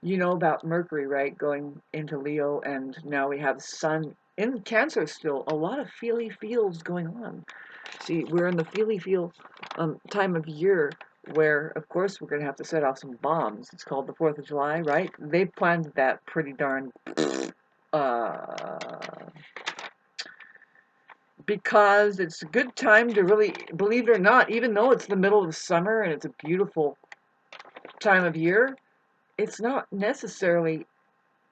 You know about Mercury, right? Going into Leo, and now we have Sun in Cancer still. A lot of feely feels going on. See, we're in the feely feel time of year where, of course, we're going to have to set off some bombs. It's called the 4th of July, right? They planned that pretty darn uh, because it's a good time to really, believe it or not, even though it's the middle of the summer and it's a beautiful time of year, it's not necessarily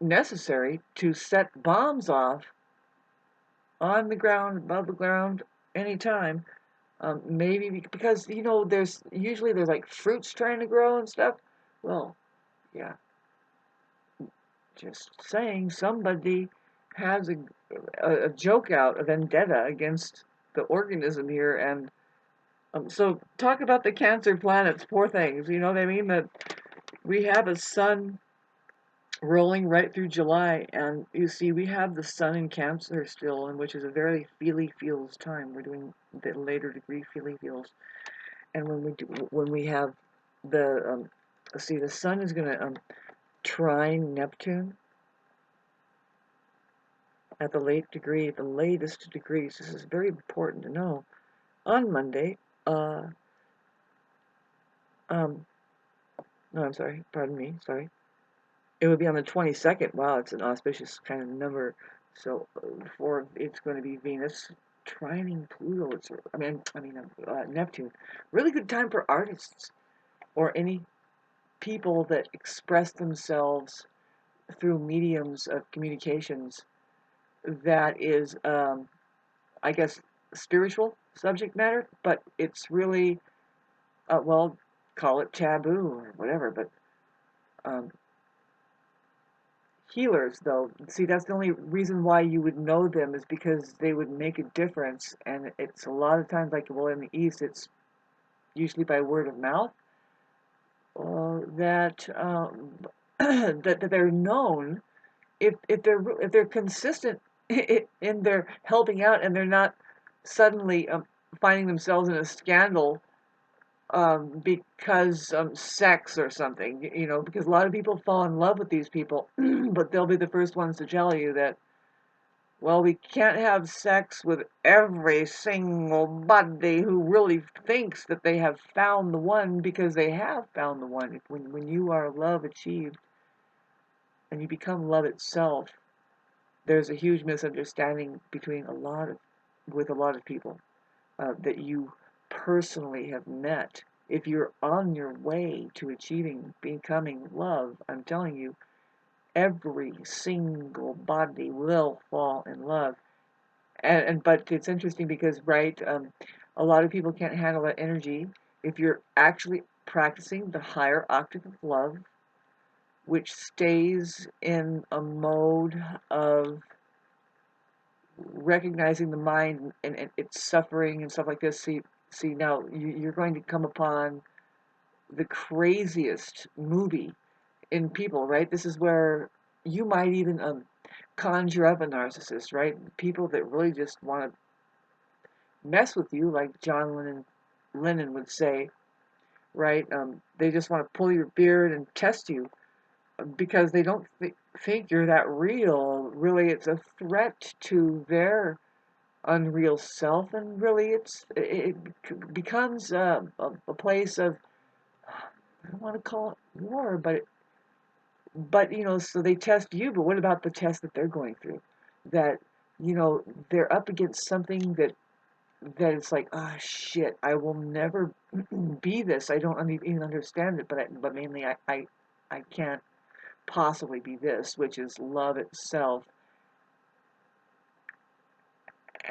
necessary to set bombs off on the ground, above the ground, anytime. Maybe because there's usually like fruits trying to grow and stuff. Well, yeah, just saying somebody has a joke out, a vendetta against the organism here, and so talk about the Cancer planets, poor things. You know what I mean? That we have a sun rolling right through July, and you see, we have the sun in Cancer still, and which is a very feely feels time. We're doing the later degree feely feels, and when we have the see, the sun is going to trine Neptune at the the latest degrees. This is very important to know. On Monday, uh, um, no, I'm sorry, pardon me, sorry. It would be on the 22nd. Wow, it's an auspicious kind of number. So for it's going to be Venus trining Pluto. Neptune. Really good time for artists or any people that express themselves through mediums of communications that is, I guess, spiritual subject matter, but it's really, well, call it taboo or whatever, but um, healers, though, see, that's the only reason why you would know them is because they would make a difference, and it's a lot of times, like, well, in the East, it's usually by word of mouth, that that they're known if they're consistent in their helping out and they're not suddenly finding themselves in a scandal because sex or something, because a lot of people fall in love with these people, but they'll be the first ones to tell you that, well, we can't have sex with every single buddy who really thinks that they have found the one, because they have found the one. When you are love achieved and you become love itself, there's a huge misunderstanding with a lot of people that you personally have met. If you're on your way to achieving becoming love, I'm telling you, every single body will fall in love. But it's interesting because, right, a lot of people can't handle that energy. If you're actually practicing the higher octave of love, which stays in a mode of recognizing the mind and its suffering and stuff like this. See, now you're going to come upon the craziest movie in people, right? This is where you might even conjure up a narcissist, right? People that really just want to mess with you, like Lennon would say, right? They just want to pull your beard and test you because they don't think you're that real. Really, it's a threat to their unreal self, and really it becomes a place of, I don't want to call it war, but so they test you, but what about the test that they're going through, that they're up against something that it's like, ah, shit, I will never be this. I don't even understand it, but mainly I can't possibly be this, which is love itself.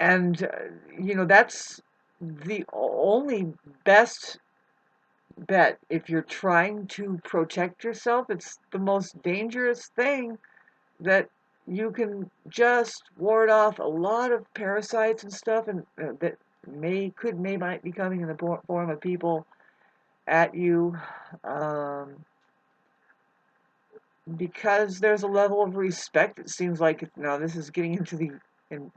And that's the only best bet. If you're trying to protect yourself, it's the most dangerous thing that you can just ward off a lot of parasites and stuff, and that might be coming in the form of people at you, um, because there's a level of respect. It seems like now this is getting into and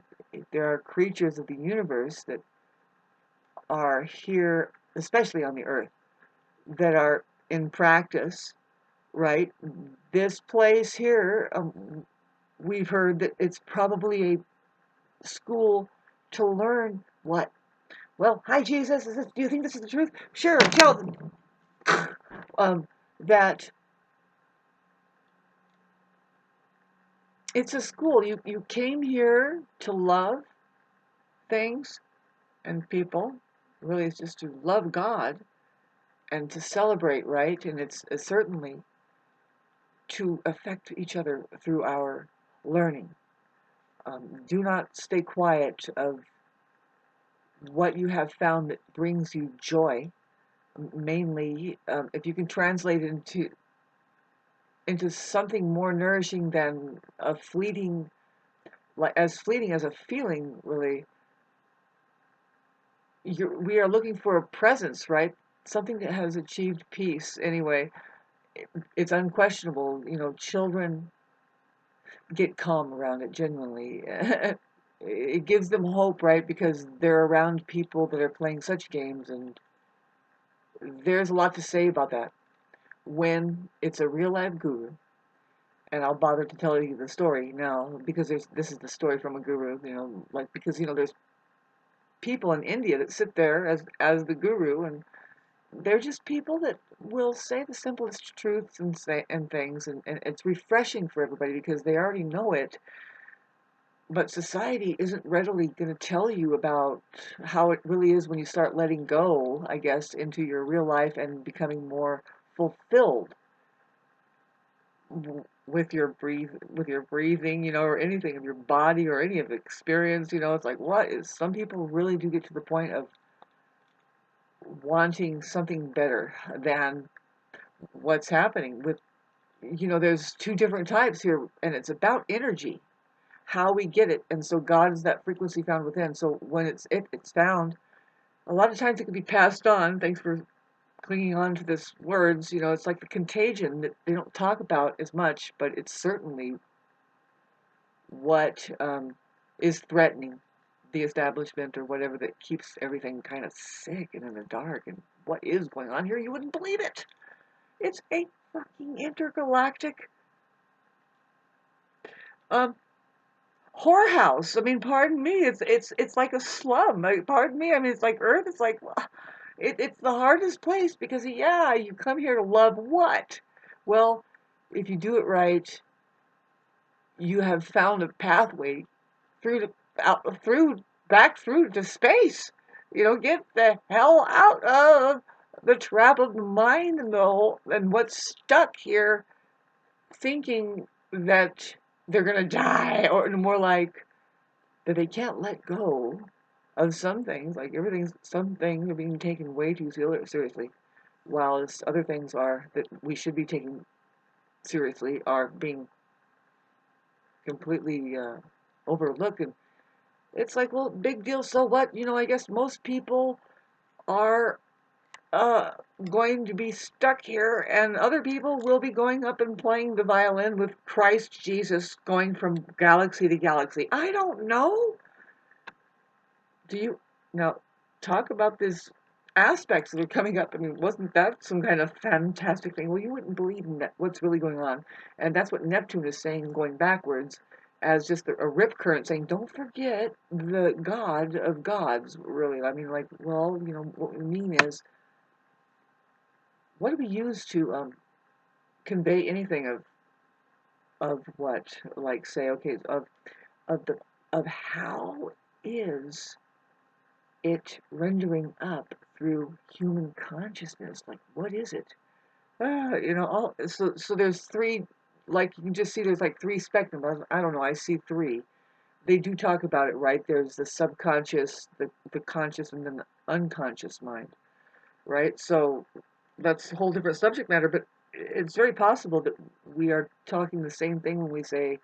there are creatures of the universe that are here, especially on the earth, that are in practice right? This place here, we've heard that it's probably a school to learn what? Well, hi Jesus, do you think this is the truth? Sure, tell them that it's a school. You came here to love things and people. Really, it's just to love God and to celebrate, right? And it's certainly to affect each other through our learning. Do not stay quiet of what you have found that brings you joy. Mainly, if you can translate it into something more nourishing than a fleeting, like as fleeting as a feeling, really. We are looking for a presence, right? Something that has achieved peace. Anyway, it's unquestionable. Children get calm around it genuinely. It gives them hope, right? Because they're around people that are playing such games, and there's a lot to say about that. When it's a real life guru, and I'll bother to tell you the story now because this is the story from a guru, like because there's people in India that sit there as the guru, and they're just people that will say the simplest truths and things, and it's refreshing for everybody because they already know it. But society isn't readily going to tell you about how it really is when you start letting go, I guess, into your real life and becoming more fulfilled with your breathing, or anything of your body or any of the experience. It's like what is some people really do get to the point of wanting something better than what's happening with there's two different types here, and it's about energy, how we get it. And so God is that frequency found within. So when it's found, a lot of times it can be passed on. Thanks for clinging on to this words. It's like the contagion that they don't talk about as much, but it's certainly what is threatening the establishment or whatever that keeps everything kind of sick and in the dark. And what is going on here? You wouldn't believe it. It's a fucking intergalactic um, whorehouse. I mean, pardon me. It's like a slum. Pardon me. I mean, it's like Earth. It's like it's the hardest place because yeah, you come here to love what? Well, if you do it right, you have found a pathway through to out through back through to space. Get the hell out of the trap of the mind and the whole and what's stuck here, thinking that they're gonna die, or more like that they can't let go of some things. Like some things are being taken way too seriously, while other things are that we should be taking seriously are being completely overlooked. And it's like, well, big deal. So what? I guess most people are uh, going to be stuck here, and other people will be going up and playing the violin with Christ Jesus, going from galaxy to galaxy. I don't know. Do you now talk about these aspects that are coming up? I mean, wasn't that some kind of fantastic thing? Well, you wouldn't believe in that, what's really going on, and that's what Neptune is saying, going backwards, as just a rip current saying, "Don't forget the God of gods." Really, I mean, like, well, what we mean is, what do we use to convey anything of what, like, say, okay, of the of how is it rendering up through human consciousness? Like, what is it? All so there's three. Like you can just see, there's like three spectrums. I don't know. I see three. They do talk about it, right? There's the subconscious, the conscious, and then the unconscious mind, right? So that's a whole different subject matter. But it's very possible that we are talking the same thing when we say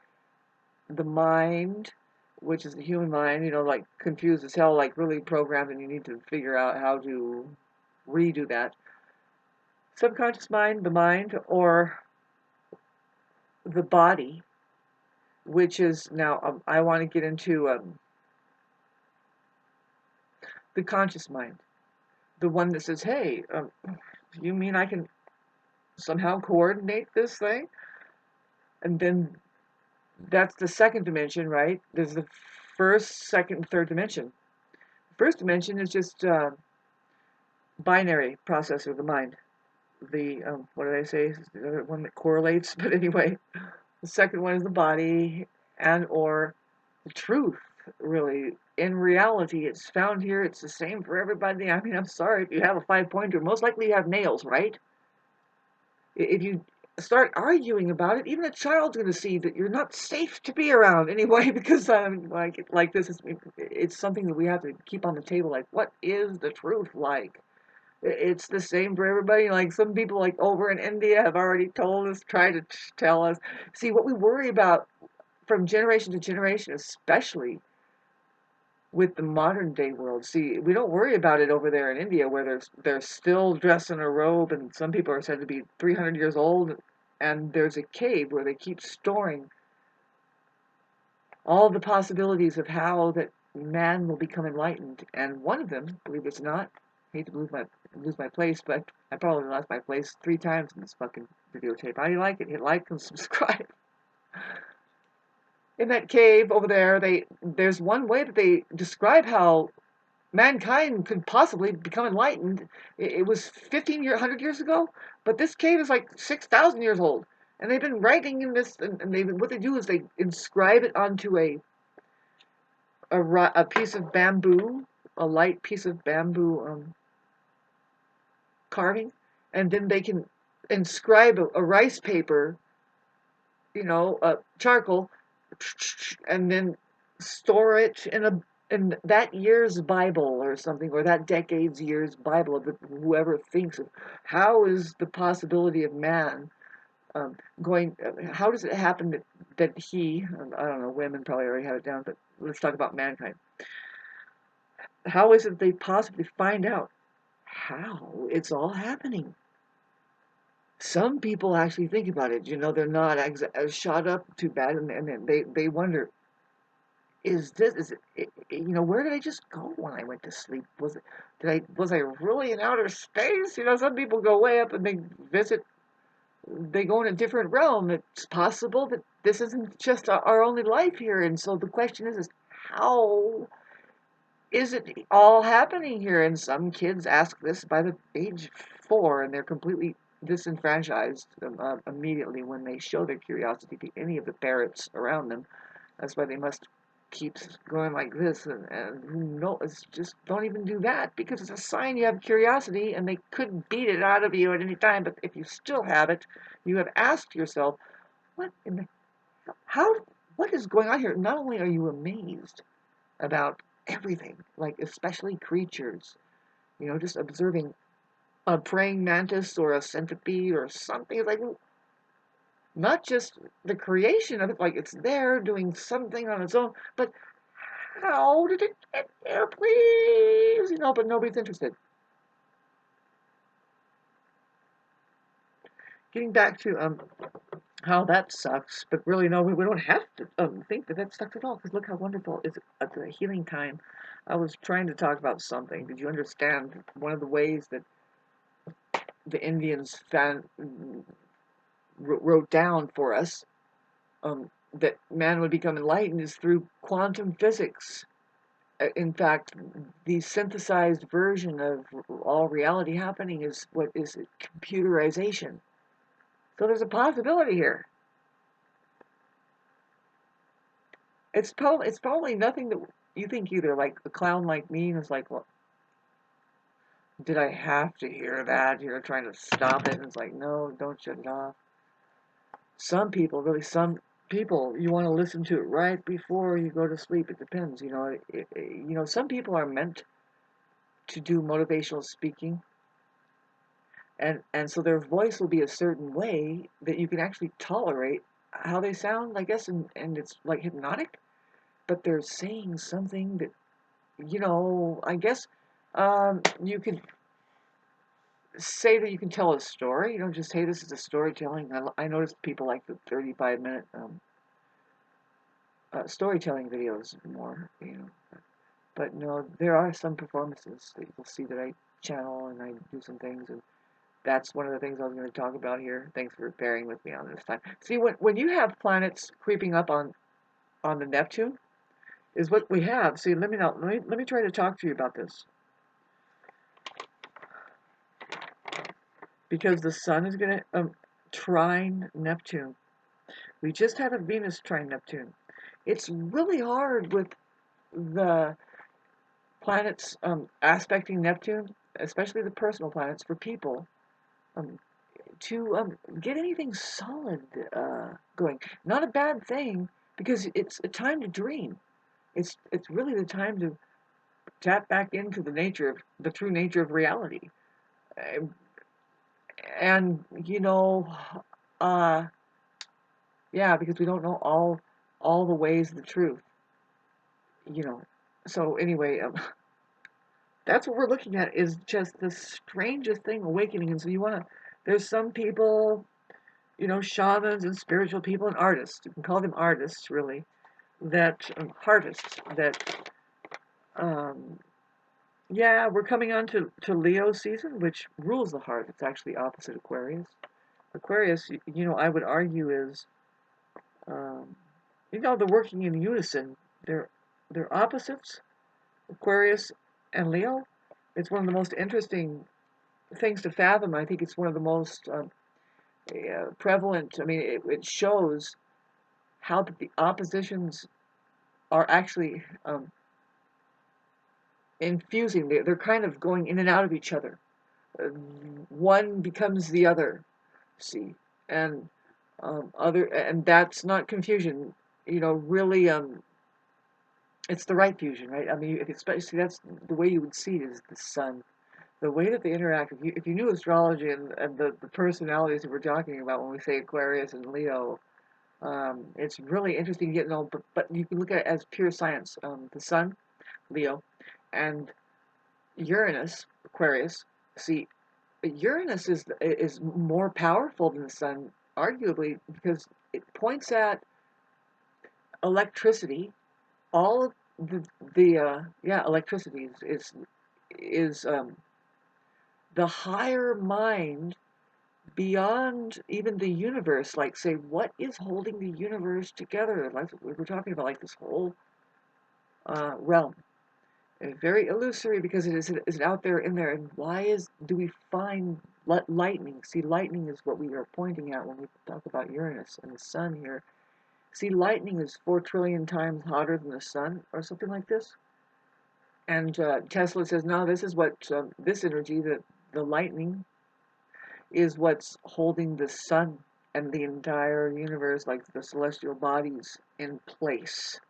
the mind, which is the human mind, like confused as hell, like really programmed, and you need to figure out how to redo that. Subconscious mind, the mind, or the body, which is now, I want to get into the conscious mind, the one that says, hey, you mean I can somehow coordinate this thing. And then that's the second dimension, right? There's the first, second, third dimension. First dimension is just binary processor, the mind. The what did I say? The one that correlates. But anyway, the second one is the body and or the truth. Really, in reality, it's found here. It's the same for everybody. I mean, I'm sorry if you have a 5-pointer. Most likely you have nails, right? If you start arguing about it, even a child's going to see that you're not safe to be around anyway. Because like this is it's something that we have to keep on the table. Like, what is the truth like? It's the same for everybody. Like some people, like over in India, have already told us, tried to tell us. See, what we worry about from generation to generation, especially with the modern day world. See, we don't worry about it over there in India, where they're still dressed in a robe, and some people are said to be 300 years old, and there's a cave where they keep storing all the possibilities of how that man will become enlightened. And one of them, believe it or not, I hate to lose my place, but I probably lost my place 3 times in this fucking videotape. How do you like it? Hit like and subscribe. In that cave over there, there's one way that they describe how mankind could possibly become enlightened. It was 100 years ago, but this cave is like 6,000 years old. And they've been writing in this, and what they do is they inscribe it onto a piece of bamboo, a light piece of bamboo carving, and then they can inscribe a rice paper, charcoal, and then store it in that year's Bible or something, or that decade's year's Bible of whoever thinks of how is the possibility of man going. How does it happen that he? I don't know. Women probably already have it down, but let's talk about mankind. How is it they possibly find out how it's all happening? Some people actually think about it. They're not as shot up too bad, and then they wonder, is it, where did I just go when I went to sleep? Was I really in outer space? Some people go way up and they go in a different realm. It's possible that this isn't just our only life here. And so the question is how is it all happening here? And some kids ask this by the age 4, and they're completely disenfranchised immediately when they show their curiosity to any of the parrots around them. That's why they must keep going like this, and who knows? Just don't even do that, because it's a sign you have curiosity, and they could beat it out of you at any time. But if you still have it, you have asked yourself, what in the how? What is going on here? Not only are you amazed about everything, like especially creatures, just observing a praying mantis or a centipede or something, like not just the creation of it, like it's there doing something on its own, but how did it get there, please? But nobody's interested. Getting back to how that sucks, but really, no, we don't have to think that sucks at all, because look how wonderful it's a healing time. I was trying to talk about something. Did you understand one of the ways that the Indians wrote down for us that man would become enlightened is through quantum physics? In fact, the synthesized version of all reality happening is what is computerization. So there's a possibility here. It's probably nothing that you think either. Like a clown like me is like, well, did I have to hear that? You're trying to stop it, and it's like, no, don't shut it off. Some people, you want to listen to it right before you go to sleep. It depends, some people are meant to do motivational speaking, and so their voice will be a certain way that you can actually tolerate how they sound, I guess, and it's like hypnotic, but they're saying something that, I guess you could say that you can tell a story. Just, hey, this is a storytelling. I noticed people like the 35-minute storytelling videos more. But no, there are some performances that you'll see that I channel and I do some things, and that's one of the things I was going to talk about here. Thanks for bearing with me on this time. See, when you have planets creeping up on the Neptune, is what we have. See, let me try to talk to you about this, because the sun is going to trine Neptune. We just had a Venus trine Neptune. It's really hard with the planets aspecting Neptune, especially the personal planets, for people um, to get anything solid going. Not a bad thing, because it's a time to dream. It's really the time to tap back into the true nature of reality. Uh, and uh, yeah, because we don't know all the ways of the truth. You know. So anyway, that's what we're looking at, is just the strangest thing awakening. And so there's some people, shamans and spiritual people and artists. You can call them artists, really, that artists that um, yeah, we're coming on to Leo season, which rules the heart. It's actually opposite Aquarius. Aquarius, I would argue is, um, they're working in unison. They're they're opposites, Aquarius and Leo. It's one of the most interesting things to fathom. I think it's one of the most prevalent. I mean, it shows how the oppositions are actually infusing. They're kind of going in and out of each other. Uh, One becomes the other. See, and and that's not confusion. Really, it's the right fusion, right? I mean, especially that's the way you would see it, is the sun. The way that they interact. If you knew astrology and the personalities that we're talking about when we say Aquarius and Leo, it's really interesting to get to know. But you can look at it as pure science. The sun, Leo, and Uranus, Aquarius. See, Uranus is more powerful than the sun, arguably, because it points at electricity. All of the electricity is the higher mind beyond even the universe. Like, say, what is holding the universe together? Like we're talking about, like this whole realm. And very illusory, because it is out there in there. And do we find lightning? See, lightning is what we are pointing at when we talk about Uranus and the sun here. See, lightning is 4 trillion times hotter than the sun, or something like this. And Tesla says, no, this is what this energy, the lightning, is what's holding the sun and the entire universe, like the celestial bodies, in place.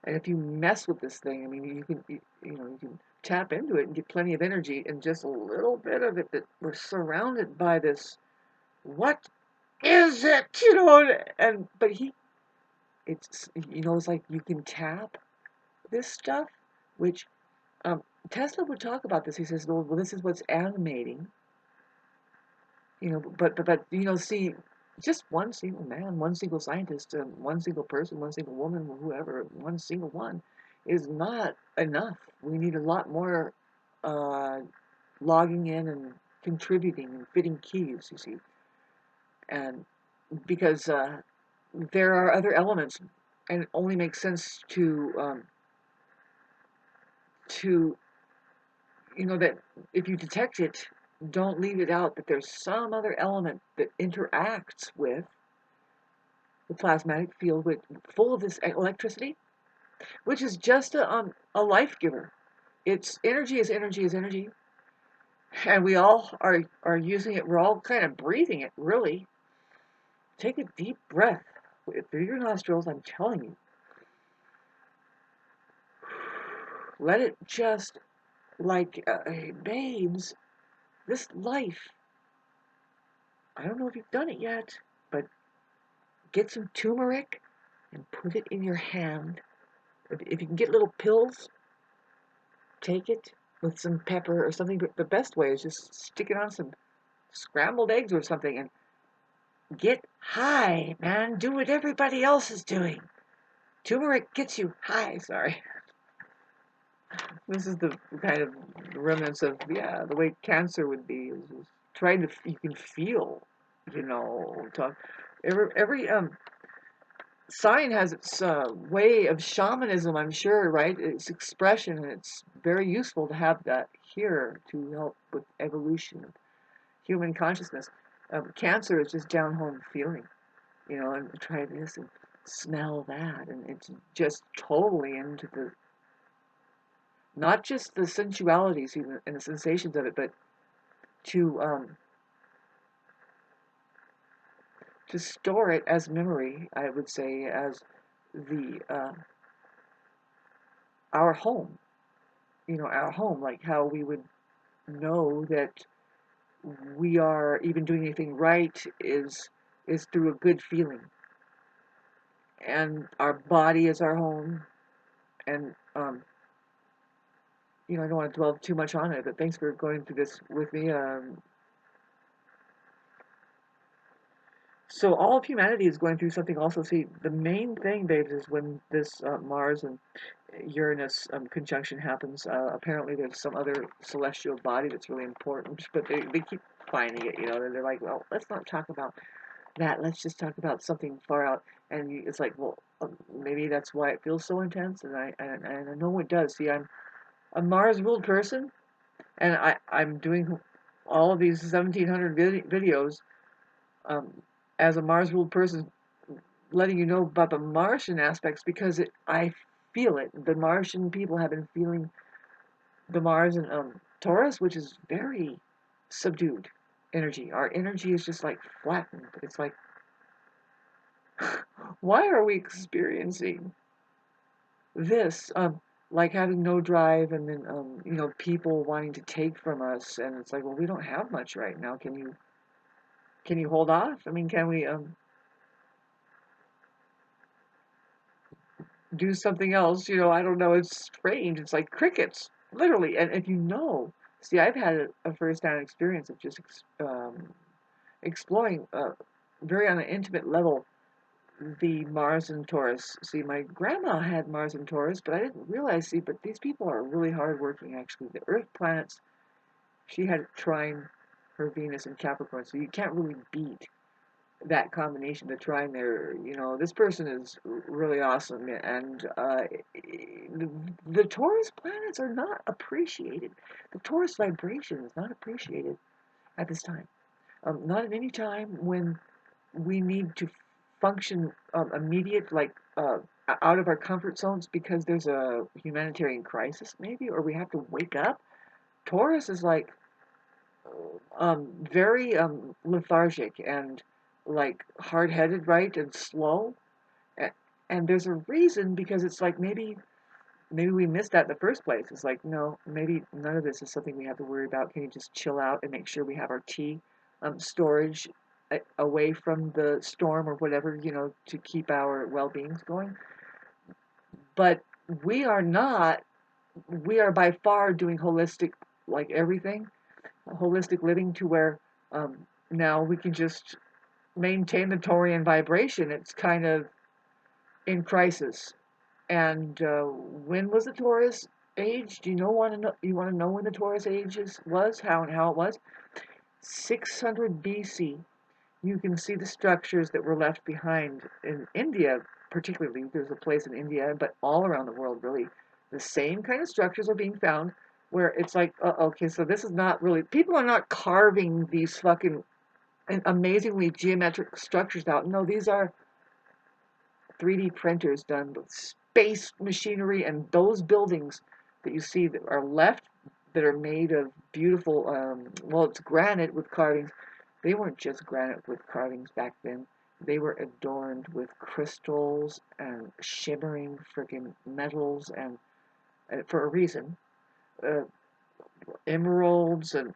And if you mess with this thing, I mean, you can tap into it and get plenty of energy, and just a little bit of it, that we're surrounded by this. What is it? But it's like you can tap this stuff, which um, Tesla would talk about this. He says, well, this is what's animating. But see, just one single man, one single scientist, one single person, one single woman, whoever, one single one, is not enough. We need a lot more uh, logging in and contributing and fitting keys, you see. And because there are other elements, and it only makes sense to that if you detect it, don't leave it out, that there's some other element that interacts with the plasmatic field, full of this electricity, which is just a life giver. It's energy is energy is energy, and we all are using it. We're all kind of breathing it. Really, take a deep breath through your nostrils. I'm telling you, let it just, like, babes, this life. I don't know if you've done it yet, but get some turmeric and put it in your hand. If you can get little pills, take it with some pepper or something. But the best way is just stick it on some scrambled eggs or something and get high, man. Do what everybody else is doing. Turmeric gets you high. Sorry. This is the kind of remnants of, the way cancer would be. trying to, you can feel, you know, talk, every sign has its way of shamanism, I'm sure, right? Its expression, and it's very useful to have that here to help with evolution of human consciousness. Cancer is just down home feeling, you know, and try this and smell that, and it's just totally into the, not just the sensualities even and the sensations of it, but to um, to store it as memory. I would say as the our home, you know, our home, like how we would know that we are even doing anything right is through a good feeling, and our body is our home, and you know, I don't want to dwell too much on it, but thanks for going through this with me. So all of humanity is going through something also. See, the main thing, babes, is when this Mars and Uranus conjunction happens. Apparently, there's some other celestial body that's really important, but they keep finding it. You know, they're like, well, let's not talk about that. Let's just talk about something far out. And it's like, well, maybe that's why it feels so intense. And I know it does. See, I'm a Mars ruled person, and I'm doing all of these 1700 videos um, as a Mars ruled person, letting you know about the Martian aspects because I feel it. The Martian people have been feeling the Mars and Taurus, which is very subdued energy. Our energy is just like flattened. It's like, why are we experiencing this? Like having no drive, and then you know, people wanting to take from us, and it's like, well, we don't have much right now. Can you hold off? I mean, can we do something else? You know, I don't know. It's strange. It's like crickets, literally. And if you know, see, I've had a first-hand experience of just exploring very on an intimate level the Mars and Taurus. See, my grandma had Mars and Taurus, but I didn't realize. See, but these people are really hardworking. Actually, the Earth planets. She had trine her Venus in Capricorn, so you can't really beat that combination, the trine there. You know, this person is really awesome, and the Taurus planets are not appreciated. The Taurus vibration is not appreciated at this time. Not at any time when we need to function immediate, like out of our comfort zones because there's a humanitarian crisis, maybe, or we have to wake up. Taurus is like very lethargic and like hard-headed, right, and slow. And there's a reason because it's like maybe we missed that in the first place. It's like, no, maybe none of this is something we have to worry about. Can you just chill out and make sure we have our tea storage away from the storm or whatever, you know, to keep our well-beings going? But we are not. We are by far doing holistic, like everything, holistic living to where now we can just maintain the Taurian vibration. It's kind of in crisis. And when was the Taurus age? Do you know want to know? You want to know when the Taurus age was? How and how it was? 600 BC. You can see the structures that were left behind in India, particularly. There's a place in India, but all around the world, really, the same kind of structures are being found. Where it's like, okay, so this is not really. People are not carving these fucking amazingly geometric structures out. No, these are 3D printers done with space machinery, and those buildings that you see that are left that are made of beautiful, well, it's granite with carvings. They weren't just granite with carvings back then. They were adorned with crystals and shimmering freaking metals, and for a reason. Uh, Emeralds, and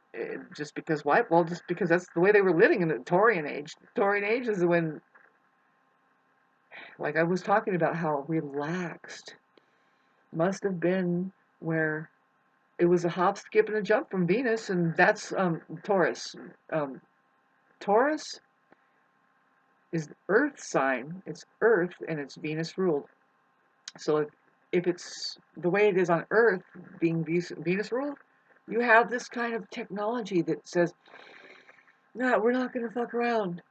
just because why? Well, just because that's the way they were living in the Taurian age. The Taurian age is when, like I was talking about, how relaxed must have been, where it was a hop, skip, and a jump from Venus, and that's Taurus. Um, Taurus is the Earth sign. It's Earth, and it's Venus ruled. So if it's the way it is on Earth, being Venus ruled, you have this kind of technology that says, No, we're not gonna fuck around.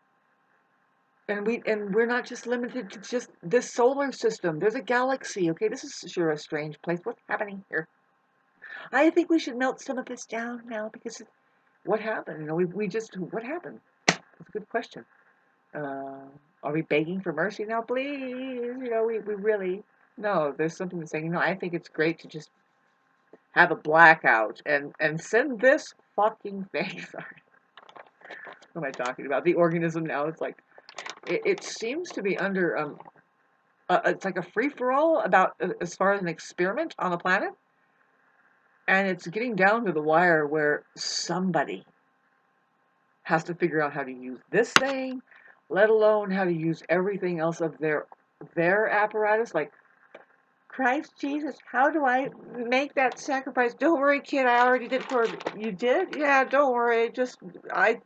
And we're not just limited to just this solar system. There's a galaxy, okay? This is sure a strange place. What's happening here? I think we should melt some of this down now because what happened? We just what happened? That's a good question. Uh, are we begging for mercy now? Please, we really no. There's something that's saying, I think it's great to just have a blackout and send this fucking thing. Sorry, what am I talking about? The organism now. It's like it seems to be under it's like a free for all about as far as an experiment on the planet, and it's getting down to the wire where somebody has to figure out how to use this thing, let alone how to use everything else of their apparatus. Like, Christ Jesus, how do I make that sacrifice? Don't worry, kid, I already did for you. You did? Yeah, don't worry. Just I